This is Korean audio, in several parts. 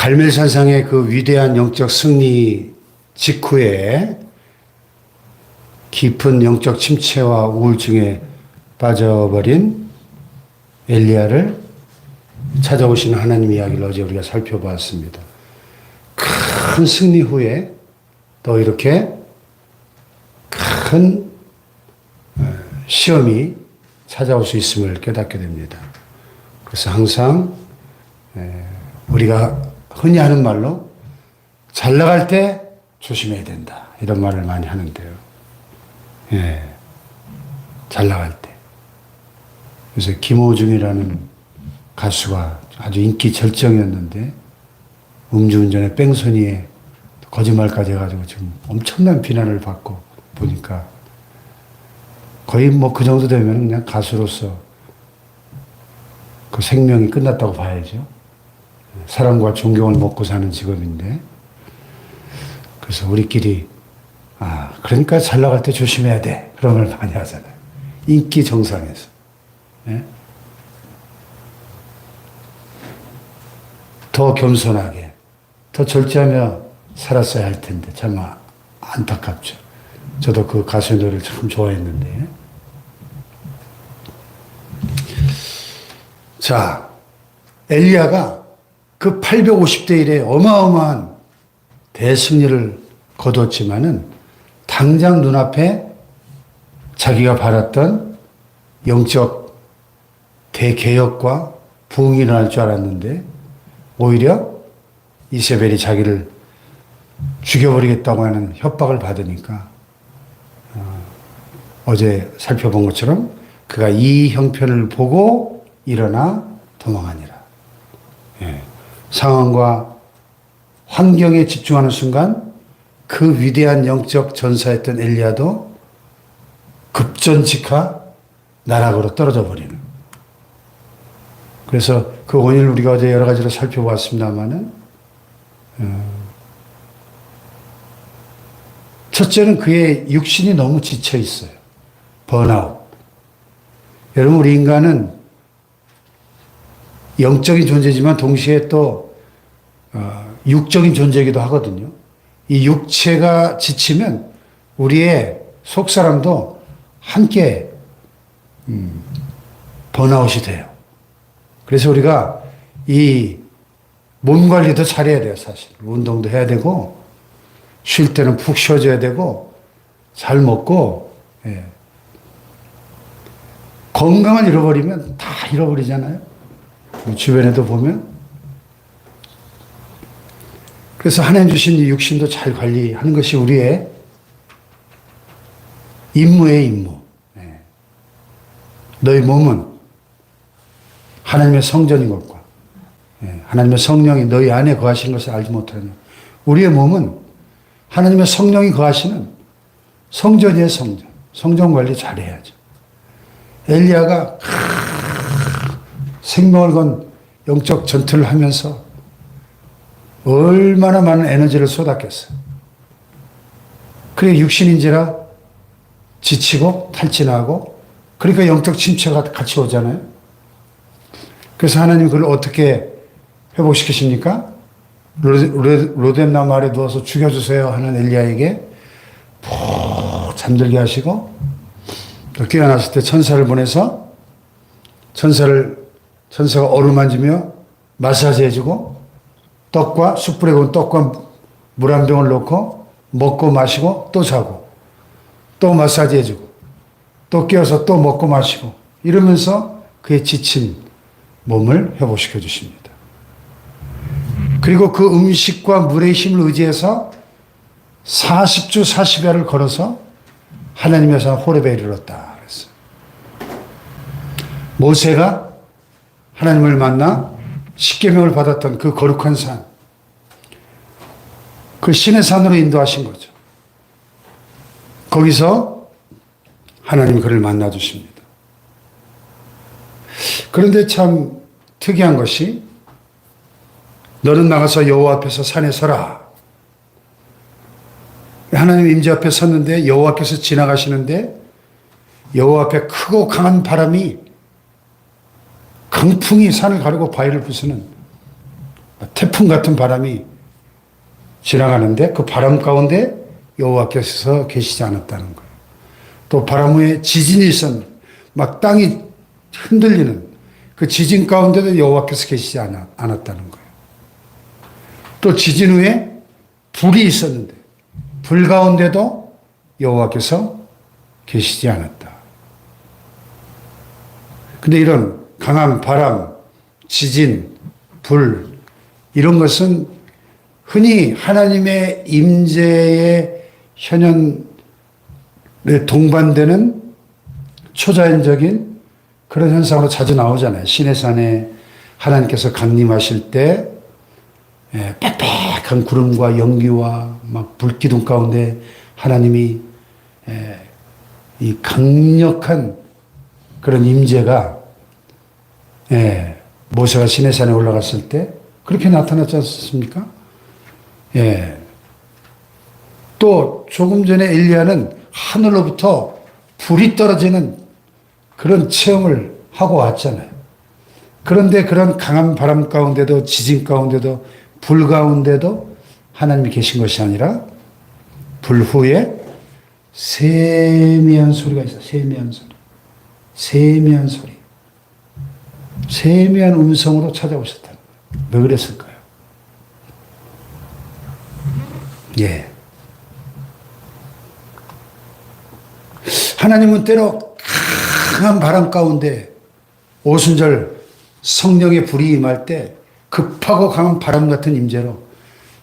갈멜산상의 그 위대한 영적 승리 직후에 깊은 영적 침체와 우울증에 빠져버린 엘리야를 찾아오시는 하나님 이야기를 어제 우리가 살펴보았습니다. 큰 승리 후에 또 이렇게 큰 시험이 찾아올 수 있음을 깨닫게 됩니다. 그래서 항상 우리가 흔히 하는 말로 잘 나갈 때 조심해야 된다, 이런 말을 많이 하는데요. 잘 나갈 때. 그래서 김호중이라는 가수가 아주 인기 절정이었는데 음주운전에 뺑소니에 거짓말까지 해가지고 지금 엄청난 비난을 받고 보니까 거의 뭐 그 정도 되면 그냥 가수로서 그 생명이 끝났다고 봐야죠. 사랑과 존경을 먹고 사는 직업인데, 그래서 우리끼리 그러니까 잘 나갈 때 조심해야 돼, 그런 걸 많이 하잖아요. 인기 정상에서. 더 겸손하게, 더 절제하며 살았어야 할 텐데 참 안타깝죠. 저도 그 가수의 노래를 참 좋아했는데. 자, 엘리야가 그 850대 1의 어마어마한 대승리를 거두었지만은 당장 눈앞에 자기가 바랐던 영적 대개혁과 부흥이 일어날 줄 알았는데 오히려 이세벨이 자기를 죽여버리겠다고 하는 협박을 받으니까 어제 살펴본 것처럼 그가 이 형편을 보고 일어나 도망하니라. 상황과 환경에 집중하는 순간 그 위대한 영적 전사였던 엘리야도 급전직하 나락으로 떨어져 버리는. 그래서 그 원인을 우리가 어제 여러 가지로 살펴보았습니다만은 첫째는 그의 육신이 너무 지쳐 있어요. 번아웃. 여러분, 우리 인간은 영적인 존재지만 동시에 또 육적인 존재이기도 하거든요. 이 육체가 지치면 우리의 속사람도 함께 번아웃이 돼요. 그래서 우리가 이 몸 관리도 잘해야 돼요, 사실. 운동도 해야 되고, 쉴 때는 푹 쉬어줘야 되고, 잘 먹고, 건강을 잃어버리면 다 잃어버리잖아요. 주변에도 보면. 그래서 하나님 주신 이 육신도 잘 관리하는 것이 우리의 임무예요, 임무. 너희 몸은 하나님의 성전인 것과 하나님의 성령이 너희 안에 거하시는 것을 알지 못하느냐. 우리의 몸은 하나님의 성령이 거하시는 성전이에요, 성전. 성전 관리 잘해야죠. 엘리야가 생명을 건 영적 전투를 하면서 얼마나 많은 에너지를 쏟았겠어요. 그래, 육신인지라 지치고 탈진하고, 그러니까 영적 침체가 같이 오잖아요. 그래서 하나님 그걸 어떻게 회복시키십니까? 로뎀나무 아래 누워서 죽여주세요 하는 엘리야에게 푹 잠들게 하시고, 또 깨어났을 때 천사를 보내서 천사가 어루만지며 마사지 해주고, 떡과 숯불에 구운 떡과 물 한 병을 넣고 먹고 마시고 또 자고, 또 마사지 해주고, 또 깨어서 또 먹고 마시고, 이러면서 그의 지친 몸을 회복시켜 주십니다. 그리고 그 음식과 물의 힘을 의지해서 40주 40야를 걸어서 하나님의 산 호렙에 이르렀다 그랬어요. 모세가 하나님을 만나 십계명을 받았던 그 거룩한 산, 그 신의 산으로 인도하신 거죠. 거기서 하나님이 그를 만나 주십니다. 그런데 참 특이한 것이, 너는 나가서 여호와 앞에서 산에 서라. 하나님 임재 앞에 섰는데 여호와께서 지나가시는데 여호와 앞에 크고 강한 바람이, 강풍이 산을 가르고 바위를 부수는 태풍 같은 바람이 지나가는데 그 바람 가운데 여호와께서 계시지 않았다는 거예요. 또 바람 후에 지진이 막 땅이 흔들리는 그 지진 가운데도 여호와께서 계시지 않았다는 거예요. 또 지진 후에 불이 있었는데 불 가운데도 여호와께서 계시지 않았다. 근데 이런 강한 바람, 지진, 불 이런 것은 흔히 하나님의 임재의 현현에 동반되는 초자연적인 그런 현상으로 자주 나오잖아요. 시내산에 하나님께서 강림하실 때 빽빽한 구름과 연기와 막 불기둥 가운데 하나님이 이 강력한 그런 임재가 모세가 시내산에 올라갔을 때 그렇게 나타났지 않습니까? 또 조금 전에 엘리야는 하늘로부터 불이 떨어지는 그런 체험을 하고 왔잖아요. 그런데 그런 강한 바람 가운데도 지진 가운데도 불 가운데도 하나님이 계신 것이 아니라 불 후에 세미한 소리가 있어요. 세미한 소리. 세미한 소리. 세미한 음성으로 찾아오셨다는 거예요. 왜 그랬을까요? 하나님은 때로 강한 바람 가운데 오순절 성령의 불이 임할 때 급하고 강한 바람 같은 임재로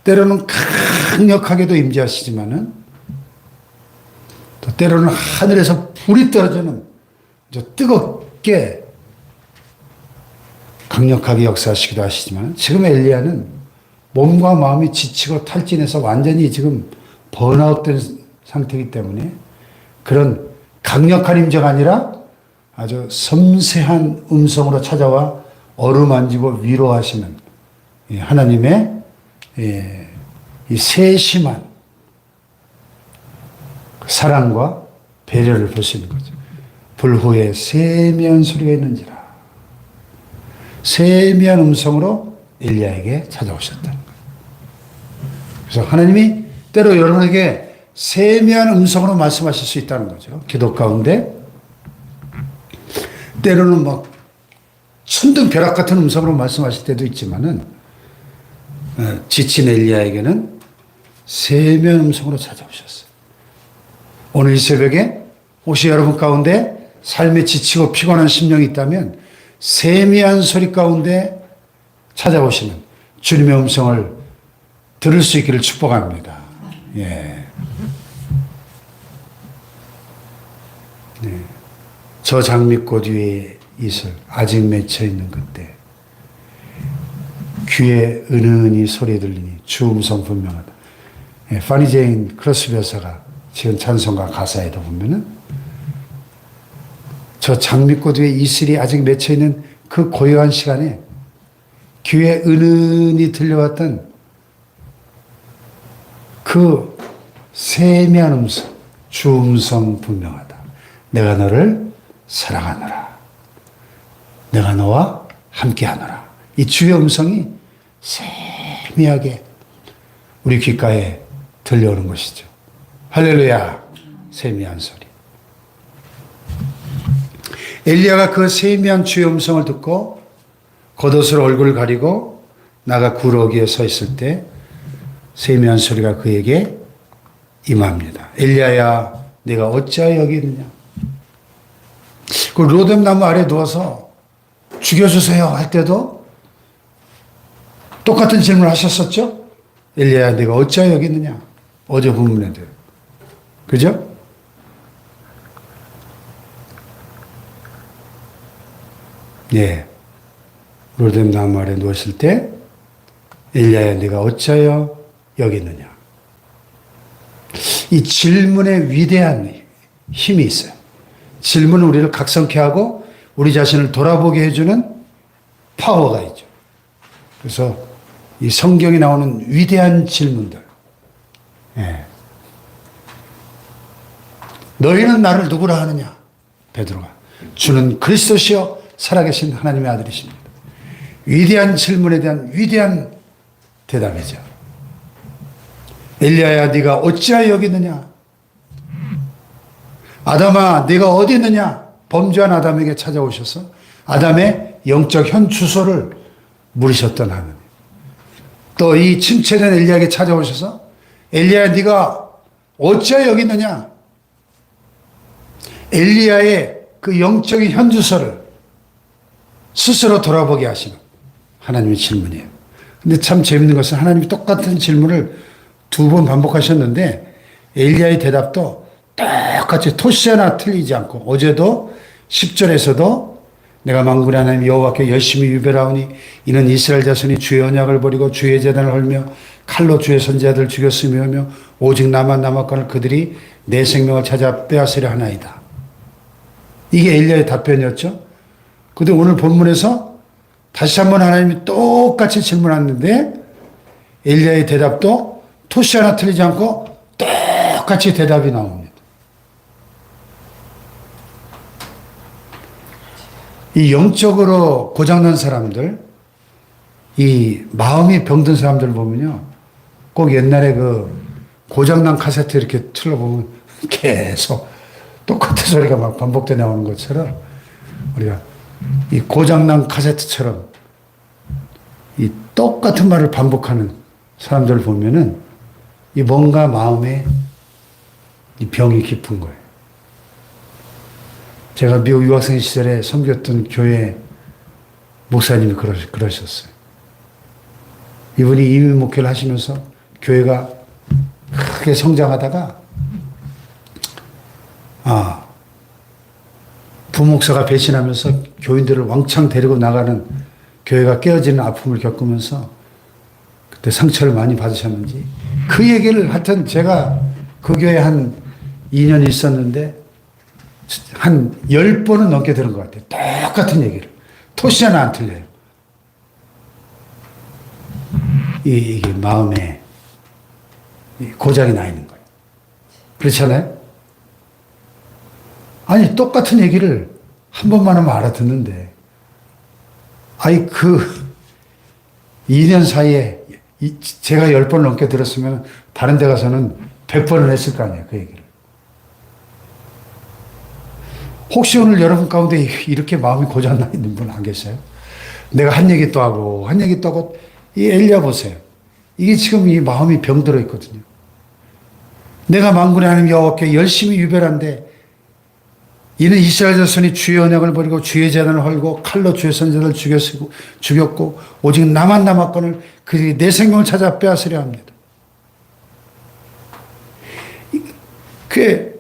때로는 강력하게도 임재하시지만은 또 때로는 하늘에서 불이 떨어지는 뜨겁게 강력하게 역사하시기도 하시지만 지금 엘리야는 몸과 마음이 지치고 탈진해서 완전히 지금 번아웃된 상태이기 때문에 그런 강력한 임재가 아니라 아주 섬세한 음성으로 찾아와 어루만지고 위로하시는 하나님의 이 세심한 사랑과 배려를 볼 수 있는 거죠. 불 후에 세미한 소리가 있는지라. 세미한 음성으로 엘리야에게 찾아오셨다는 거예요. 그래서 하나님이 때로 여러분에게 세미한 음성으로 말씀하실 수 있다는 거죠. 기도 가운데 때로는 막 천둥 벼락 같은 음성으로 말씀하실 때도 있지만은 지친 엘리야에게는 세미한 음성으로 찾아오셨어요. 오늘 이 새벽에 혹시 여러분 가운데 삶에 지치고 피곤한 심령이 있다면 세미한 소리 가운데 찾아오시는 주님의 음성을 들을 수 있기를 축복합니다. 저 장미꽃 위에 이슬 아직 맺혀 있는 그때 귀에 은은히 소리 들리니 주 음성 분명하다. 파니 제인 크로스비 여사가 지은 찬송가 가사에도 보면은 저 장미꽃 위에 이슬이 아직 맺혀 있는 그 고요한 시간에 귀에 은은히 들려왔던 그 세미한 음성, 주 음성 분명하다. 내가 너를 사랑하노라. 내가 너와 함께하노라. 이 주의 음성이 세미하게 우리 귓가에 들려오는 것이죠. 할렐루야. 세미한 소리. 엘리야가 그 세미한 주의 음성을 듣고 겉옷으로 얼굴을 가리고 나가 구러기에 서 있을 때 세미한 소리가 그에게 임합니다. 엘리야야, 네가 어찌하여 여기 있느냐? 그 로뎀 나무 아래 누워서 죽여주세요 할 때도 똑같은 질문을 하셨었죠? 엘리야야, 네가 어찌하여 여기 있느냐? 어제 본문에도. 그죠? 로뎀 나무 아래 누웠을 때 엘리야야, 네가 어찌하여 여기 있느냐? 이 질문에 위대한 힘이 있어요. 질문은 우리를 각성케 하고 우리 자신을 돌아보게 해주는 파워가 있죠. 그래서 이 성경에 나오는 위대한 질문들. 너희는 나를 누구라 하느냐? 베드로가. 주는 그리스도시요 살아계신 하나님의 아들이십니다. 위대한 질문에 대한 위대한 대답이죠. 엘리야야, 네가 어찌하여 여기 있느냐? 아담아, 네가 어디 있느냐? 범죄한 아담에게 찾아오셔서 아담의 영적 현 주소를 물으셨던 하나님. 또 이 침체된 엘리야에게 찾아오셔서 엘리야야, 네가 어찌하여 여기 있느냐? 엘리야의 그 영적인 현 주소를 스스로 돌아보게 하시는 하나님의 질문이에요. 근데 참 재밌는 것은 하나님이 똑같은 질문을 2번 반복하셨는데 엘리야의 대답도 똑같이 토시 하나 틀리지 않고 어제도 10절에서도 내가 만군의 하나님 여호와께 열심히 유별하오니 이는 이스라엘 자손이 주의 언약을 버리고 주의 제단을 헐며 칼로 주의 선지자들을 죽였으며 하며 오직 나만 남았거늘 그들이 내 생명을 찾아 빼앗으려 하나이다. 이게 엘리야의 답변이었죠. 그런데 오늘 본문에서 다시 한번 하나님이 똑같이 질문하는데 엘리야의 대답도 토시 하나 틀리지 않고 똑같이 대답이 나옵니다. 이 영적으로 고장난 사람들, 이 마음이 병든 사람들 보면요, 꼭 옛날에 그 고장난 카세트 이렇게 틀어보면 계속 똑같은 소리가 막 반복돼 나오는 것처럼 우리가 이 고장난 카세트처럼 이 똑같은 말을 반복하는 사람들을 보면은 이 뭔가 마음에 이 병이 깊은 거예요. 제가 미국 유학생 시절에 섬겼던 교회 목사님이 그러셨어요. 이분이 이민 목회를 하시면서 교회가 크게 성장하다가 부목사가 배신하면서 교인들을 왕창 데리고 나가는 교회가 깨어지는 아픔을 겪으면서 그때 상처를 많이 받으셨는지 그 얘기를 하여튼 제가 그 교회에 한 2년 있었는데 한 10번은 넘게 들은 것 같아요. 똑같은 얘기를. 토시 하나 안 틀려요. 이게 마음에 고장이 나 있는 거예요. 그렇잖아요? 아니, 똑같은 얘기를 한 번만 하면 알아듣는데, 아니, 그 2년 사이에 제가 10번 넘게 들었으면 다른 데 가서는 100번을 했을 거 아니에요, 그 얘기를. 혹시 오늘 여러분 가운데 이렇게 마음이 고장나 있는 분 안 계세요? 내가 한 얘기 또 하고, 한 얘기 또 하고, 이 엘리야 보세요. 이게 지금 이 마음이 병들어 있거든요. 내가 만군의 하나님 여호와께 열심히 유별한데, 이는 이스라엘 자손이 주의 언약을 버리고 주의 제단을 헐고 칼로 주의 선지자들을 죽였고 오직 나만 남았거늘 그들이 내 생명을 찾아 빼앗으려 합니다. 그게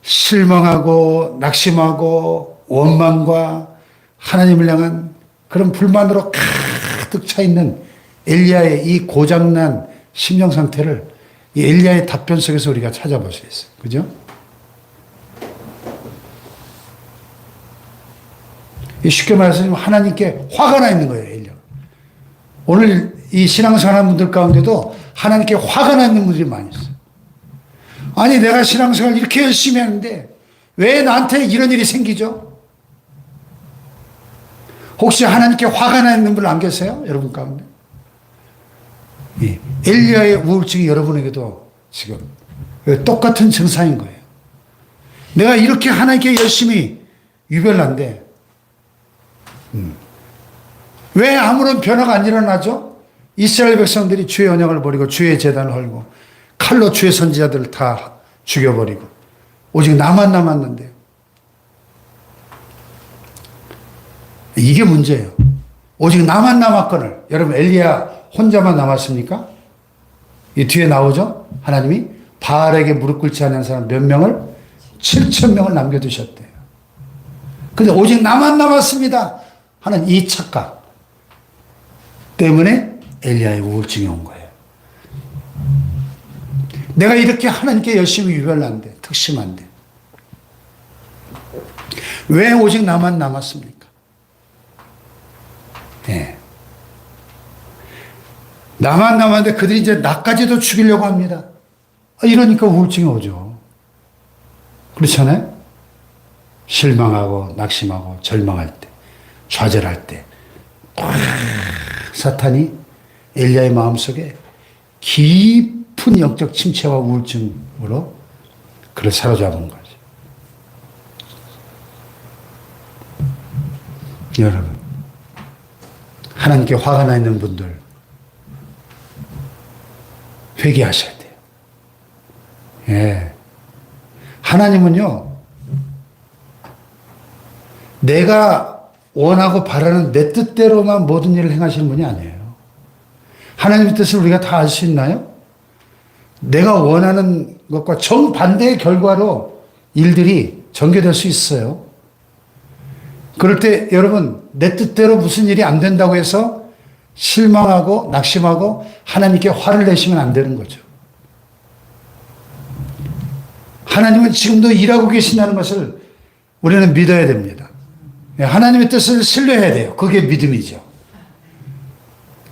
실망하고 낙심하고 원망과 하나님을 향한 그런 불만으로 가득 차 있는 엘리야의 이 고장난 심령 상태를 이 엘리야의 답변 속에서 우리가 찾아볼 수 있어요. 그죠? 쉽게 말해서 하나님께 화가 나 있는 거예요, 엘리야. 오늘 이 신앙생활하는 분들 가운데도 하나님께 화가 나 있는 분들이 많이 있어요. 아니, 내가 신앙생활 이렇게 열심히 하는데 왜 나한테 이런 일이 생기죠? 혹시 하나님께 화가 나 있는 분 안 계세요? 여러분 가운데? 예. 엘리야의 우울증이 여러분에게도 지금 똑같은 증상인 거예요. 내가 이렇게 하나님께 열심히 유별난데 왜 아무런 변화가 안 일어나죠? 이스라엘 백성들이 주의 언약을 버리고 주의 제단을 헐고 칼로 주의 선지자들을 다 죽여버리고 오직 나만 남았는데 이게 문제예요. 오직 나만 남았거늘. 여러분 엘리야 혼자만 남았습니까? 이 뒤에 나오죠? 하나님이 바알에게 무릎 꿇지 않은 사람 몇 명을? 7,000명을 남겨두셨대요. 근데 오직 나만 남았습니다 하는 이 착각 때문에 엘리야의 우울증이 온 거예요. 내가 이렇게 하나님께 열심히 유별난데, 특심한데 왜 오직 나만 남았습니까? 네. 나만 남았는데 그들이 이제 나까지도 죽이려고 합니다. 이러니까 우울증이 오죠. 그렇잖아요? 실망하고 낙심하고 절망할 때, 좌절할 때 사탄이 엘리야의 마음속에 깊은 영적 침체와 우울증으로 그를 사로잡은 거죠. 여러분, 하나님께 화가 나 있는 분들 회개하셔야 돼요. 예. 하나님은요, 내가 원하고 바라는 내 뜻대로만 모든 일을 행하시는 분이 아니에요. 하나님의 뜻을 우리가 다 알 수 있나요? 내가 원하는 것과 정반대의 결과로 일들이 전개될 수 있어요. 그럴 때 여러분, 내 뜻대로 무슨 일이 안 된다고 해서 실망하고 낙심하고 하나님께 화를 내시면 안 되는 거죠. 하나님은 지금도 일하고 계신다는 것을 우리는 믿어야 됩니다. 하나님의 뜻을 신뢰해야 돼요. 그게 믿음이죠.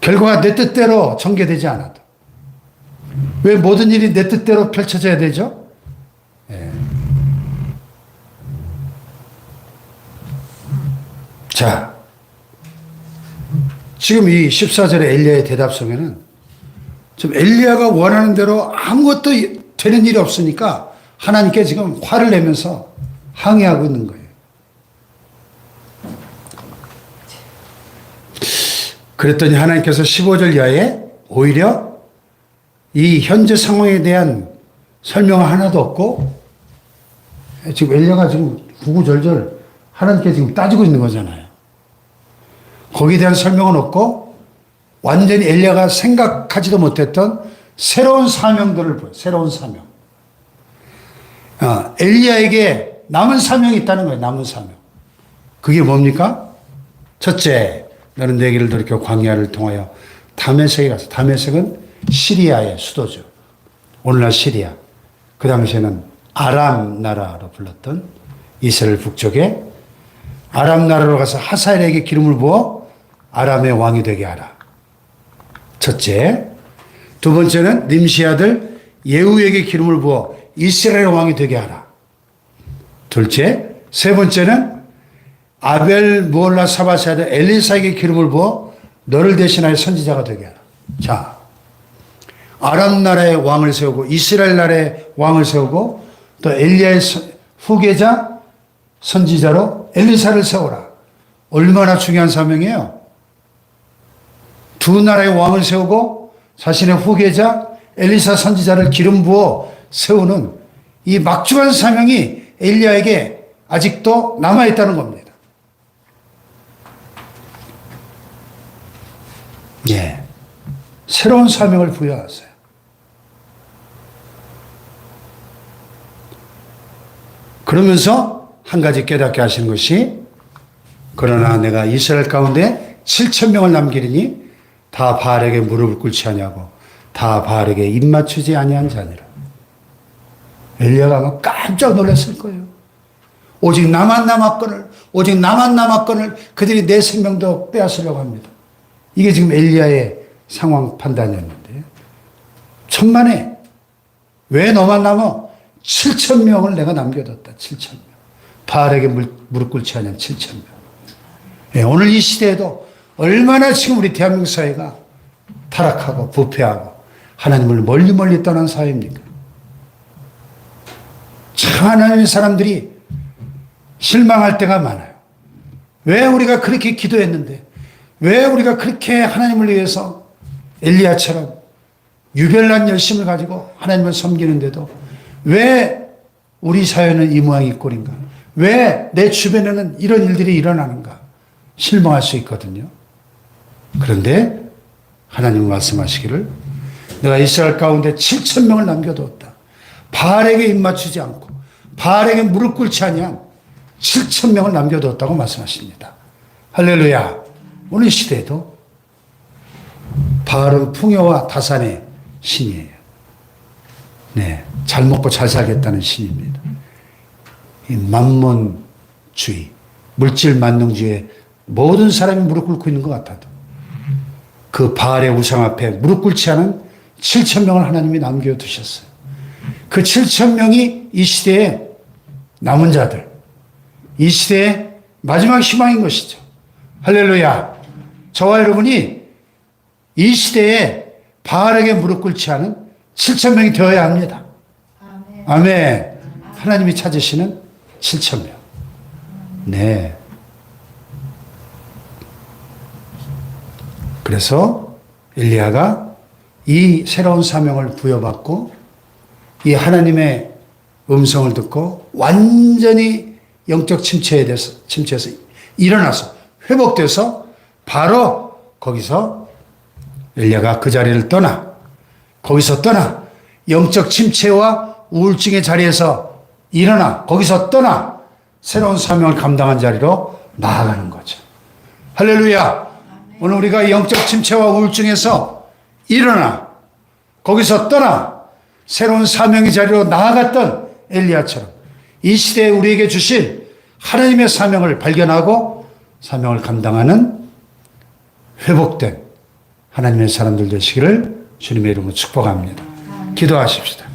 결과가 내 뜻대로 전개되지 않아도. 왜 모든 일이 내 뜻대로 펼쳐져야 되죠? 예. 자, 지금 이 14절의 엘리야의 대답 속에는 지금 엘리야가 원하는 대로 아무것도 되는 일이 없으니까 하나님께 지금 화를 내면서 항의하고 있는 거예요. 그랬더니 하나님께서 15절 이하에 오히려 이 현재 상황에 대한 설명은 하나도 없고 지금 엘리야가 지금 구구절절 하나님께 지금 따지고 있는 거잖아요. 거기에 대한 설명은 없고 완전히 엘리야가 생각하지도 못했던 새로운 사명들을 보여요. 새로운 사명. 엘리야에게 남은 사명이 있다는 거예요. 남은 사명. 그게 뭡니까? 첫째, 너는 내 길을 돌이켜 광야를 통하여 다메섹에 가서, 다메섹은 시리아의 수도죠. 오늘날 시리아. 그 당시에는 아람 나라로 불렀던 이스라엘 북쪽에 아람 나라로 가서 하사엘에게 기름을 부어 아람의 왕이 되게 하라. 첫째. 두 번째는 님시 아들 예후에게 기름을 부어 이스라엘 왕이 되게 하라. 둘째. 세 번째는 아벨 무올라 사바스 아들 엘리사에게 기름을 부어 너를 대신하여 선지자가 되게 하라. 자, 아람 나라의 왕을 세우고 이스라엘 나라의 왕을 세우고 또 엘리야의 후계자 선지자로 엘리사를 세워라. 얼마나 중요한 사명이에요. 두 나라의 왕을 세우고 자신의 후계자 엘리사 선지자를 기름 부어 세우는 이 막중한 사명이 엘리야에게 아직도 남아있다는 겁니다. 예. 새로운 사명을 부여하세요. 그러면서 한 가지 깨닫게 하시는 것이 그러나 내가 이스라엘 가운데 7,000명을 남기리니 다 바알에게 무릎을 꿇지 아니하고 다 바알에게 입맞추지 아니한 자니라. 엘리야가 아마 깜짝 놀랐을 거예요. 오직 나만 남았거늘, 오직 나만 남았거늘 그들이 내 생명도 빼앗으려고 합니다. 이게 지금 엘리야의 상황 판단이었는데 천만에 왜 너만 남아? 7,000명을 내가 남겨뒀다. 7,000명. 바알에게 무릎 꿇지 않은 7,000명. 예, 오늘 이 시대에도 얼마나 지금 우리 대한민국 사회가 타락하고 부패하고 하나님을 멀리 떠난 사회입니까? 참 하나님의 사람들이 실망할 때가 많아요. 왜 우리가 그렇게 기도했는데, 왜 우리가 그렇게 하나님을 위해서 엘리야처럼 유별난 열심을 가지고 하나님을 섬기는데도 왜 우리 사회는 이 모양이 꼴인가? 왜 내 주변에는 이런 일들이 일어나는가? 실망할 수 있거든요. 그런데 하나님은 말씀하시기를 내가 이스라엘 가운데 7,000명을 남겨두었다. 바알에게 입맞추지 않고 바알에게 무릎 꿇지 아니한 7,000명을 남겨두었다고 말씀하십니다. 할렐루야. 오늘 시대에도 바알은 풍요와 다산의 신이에요. 네, 잘 먹고 잘 살겠다는 신입니다. 이 만몬주의, 물질 만능주의에 모든 사람이 무릎 꿇고 있는 것 같아도 그 바알의 우상 앞에 무릎 꿇지 않은 7,000명을 하나님이 남겨두셨어요. 그 7,000명이 이 시대의 남은 자들, 이 시대의 마지막 희망인 것이죠. 할렐루야. 저와 여러분이 이 시대에 바알에게 무릎 꿇지 않은 7천 명이 되어야 합니다. 아멘. 하나님이 찾으시는 7천 명. 네. 그래서 엘리야가 이 새로운 사명을 부여받고 이 하나님의 음성을 듣고 완전히 영적 침체에서 일어나서 회복돼서 바로 거기서 엘리야가 그 자리를 거기서 떠나 영적 침체와 우울증의 자리에서 거기서 떠나 새로운 사명을 감당한 자리로 나아가는 거죠. 할렐루야. 오늘 우리가 영적 침체와 우울증에서 거기서 떠나 새로운 사명의 자리로 나아갔던 엘리야처럼 이 시대에 우리에게 주신 하나님의 사명을 발견하고 사명을 감당하는 회복된 하나님의 사람들 되시기를 주님의 이름으로 축복합니다. 기도하십시다.